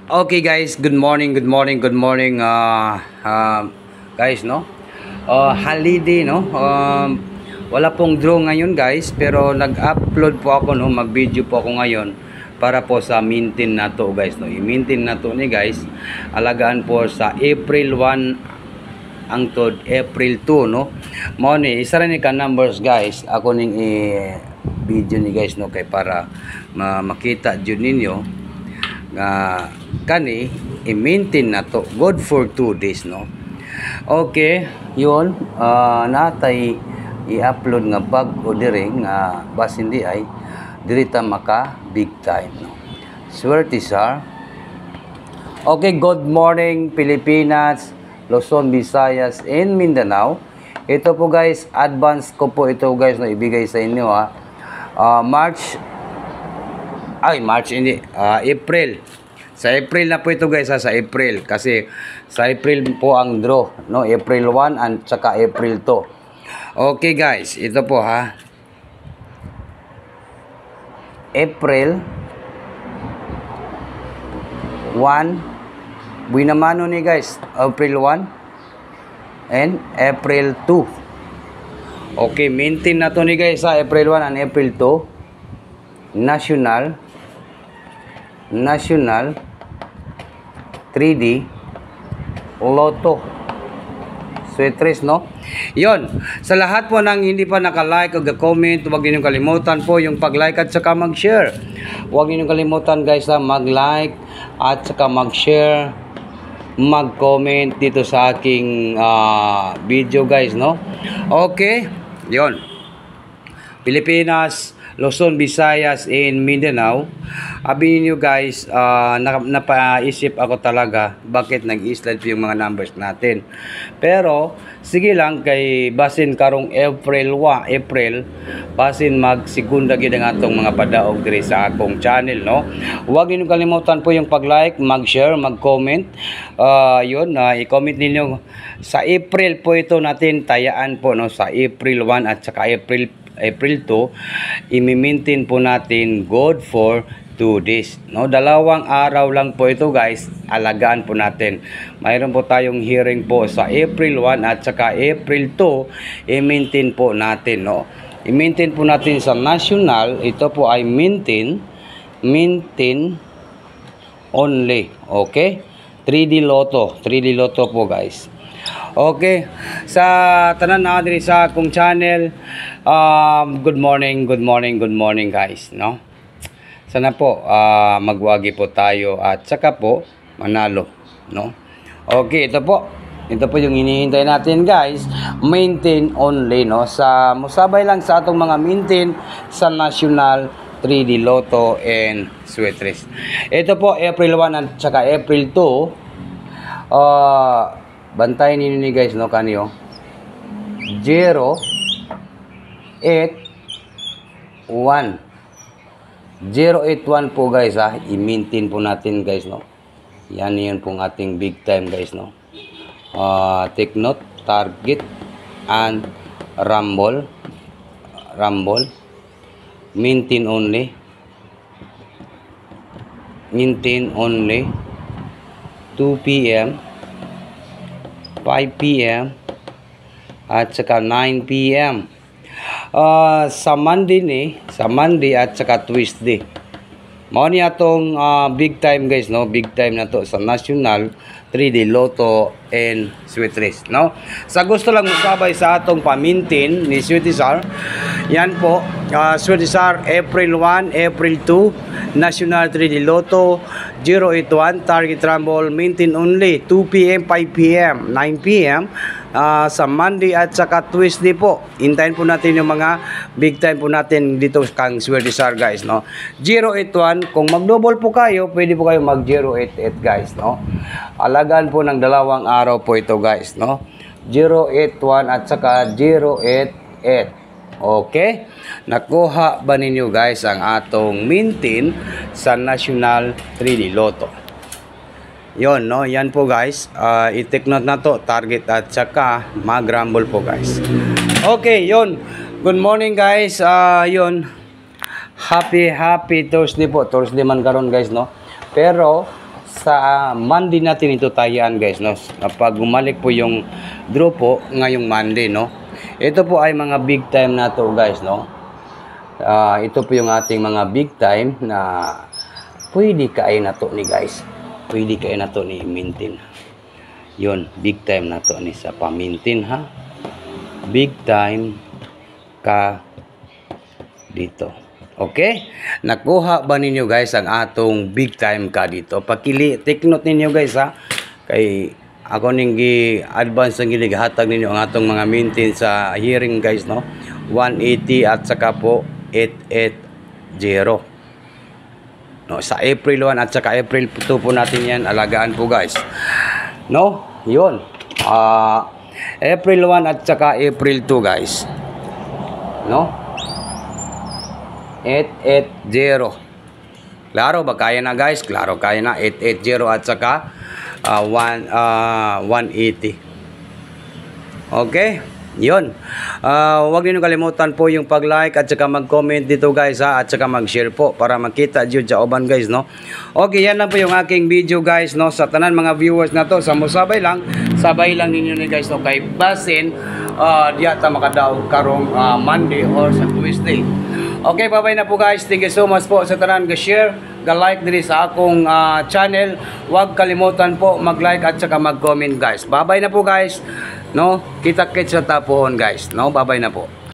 Okay guys, good morning, good morning, good morning guys, no? Holiday, no? Wala pong draw ngayon guys, pero nag-upload po ako, no? Mag-video po ako ngayon para po sa maintain na to guys, no? I-maintain na to ni guys. Alagaan po sa April 1 ang to April 2, no? Mao ni isa rin ka numbers guys. Ako ning video ni guys, no, kay para makita jud ninyo nga kani i-maintain na to good for 2 days, no. Okay, yun natay i-upload nga bag o dire nga bas hindi ay diri ta maka big time, no. Swerte sir. Okay, good morning Pilipinas, Luzon, Visayas, and Mindanao. Ito po guys, advance ko po ito guys na ibigay sa inyo March hindi, April. Sa April na po ito guys, sa April. Kasi sa April po ang draw, no? April 1 and saka April 2. Okay guys, ito po April 1, binamano ni guys, April 1 and April 2. Okay, maintain na to ni guys sa April 1 and April 2. National 3D Lotto Swetres, no? Yon, sa lahat po ng hindi pa naka-like o comment, huwag ninyong kalimutan po yung pag-like at saka mag-share. Huwag ninyong kalimutan guys mag-like at saka mag-share, mag-comment dito sa aking video guys, no? Okay, yon. Pilipinas, Luzon, Visayas, and Mindanao. Abinin nyo guys, napaisip ako talaga bakit nag-slide po yung mga numbers natin. Pero, sige lang, kay basin karong April, basin mag-segunda gid ang atong mga padaog diri sa akong channel, no? Huwag niyo kalimutan po yung pag-like, mag-share, mag-comment. Yun, i-comment ninyo. Sa April po ito natin tayaan po, no? Sa April 1 at saka April 2, i-maintain po natin good for 2 days, no? 2 araw lang po ito guys, alagaan po natin. Mayroon po tayong hearing po sa April 1 at saka April 2, i-maintain po natin, no? I-maintain po natin sa national, ito po ay maintain only, okay? 3D Lotto po guys. Okay, sa tanan na diri sa akong channel, good morning guys, no? Sana po magwagi po tayo at saka po manalo, no? Okay, ito po yung hinihintay natin guys, maintain only, no? Sa musabay lang sa atong mga maintain sa national 3D Lotto and Swetres. Ito po April 1 at saka April 2. Bantayan ninyo ni guys, no, kanyo 081 po guys, i-maintain po natin guys, no. Yan yun pong ating big time guys, no. Take note, target and rumble, maintain only 2 PM, 5 PM at saka 9 PM. Sa Monday at saka Tuesday. Mao ni atong big time guys, no? Big time na to sa national 3D Lotto and Swetres, no? Sa gusto lang musabay sa atong pamintin ni Swetisar, yan po, Swetisar April 1, April 2, national 3D Lotto 081, target rumble, maintain only 2 PM, 5 PM, 9 PM. Sa Monday at saka Tuesday po, hintayin po natin yung mga big time po natin dito kang Swetisar guys, no? 081, kung mag-double po kayo, pwede po kayo mag 088 guys, no? Alagaan po ng 2 araw po ito guys, no? 081 at saka 088. Okay? Nakuha ba ninyo guys ang atong maintain sa national 3D Lotto? Yon, no? Yan po guys. I-take note na to, target at saka mag-rumble po guys. Okay, yon. Good morning guys. Yon. Happy Thursday po. Thursday man karon guys, no? Pero sa Monday natin ito tayaan guys, no? Kapag gumalik po yung draw po ngayong Monday, no? Ito po ay mga big time na to guys, no? Ito po yung ating mga big time na pwede kain na to ni guys. Pwede kain na to ni Mintin. Yun, big time na to ni sa pamintin ha. Big time ka dito. Okay? Nakuha ba ninyo guys ang atong big time ka dito? Take note ninyo guys ha. Kay ako ning gi-advance ang gihatag ninyo ang atong mga Mintin sa hearing guys, no? 180 at saka po 880. No, sa April 1 at saka April 2 po natin yan alagaan po guys. No? Yun. April 1 at saka April 2 guys. No? 880. Klaro ba kaya na guys? Klaro kaya na 880 at saka 180. Okay? Yun. Huwag niyo kalimutan po yung pag-like at saka mag-comment dito guys ha, at saka mag-share po para makita jud sa uban guys, no. Okay, yan lang po yung aking video guys, no. Sa tanan mga viewers na to, sa musabay lang, sabay lang ninyo ni guys, no, kay basin diya ta makadaog karong Monday or sa Tuesday. Okay, bye-bye na po guys. Thank you so much po sa tanan ga-share, ga-like diri sa akong channel. Huwag kalimutan po mag-like at saka mag-comment guys. Bye-bye na po guys. No, kita-kits sa tapuhon guys. No, bye-bye na po.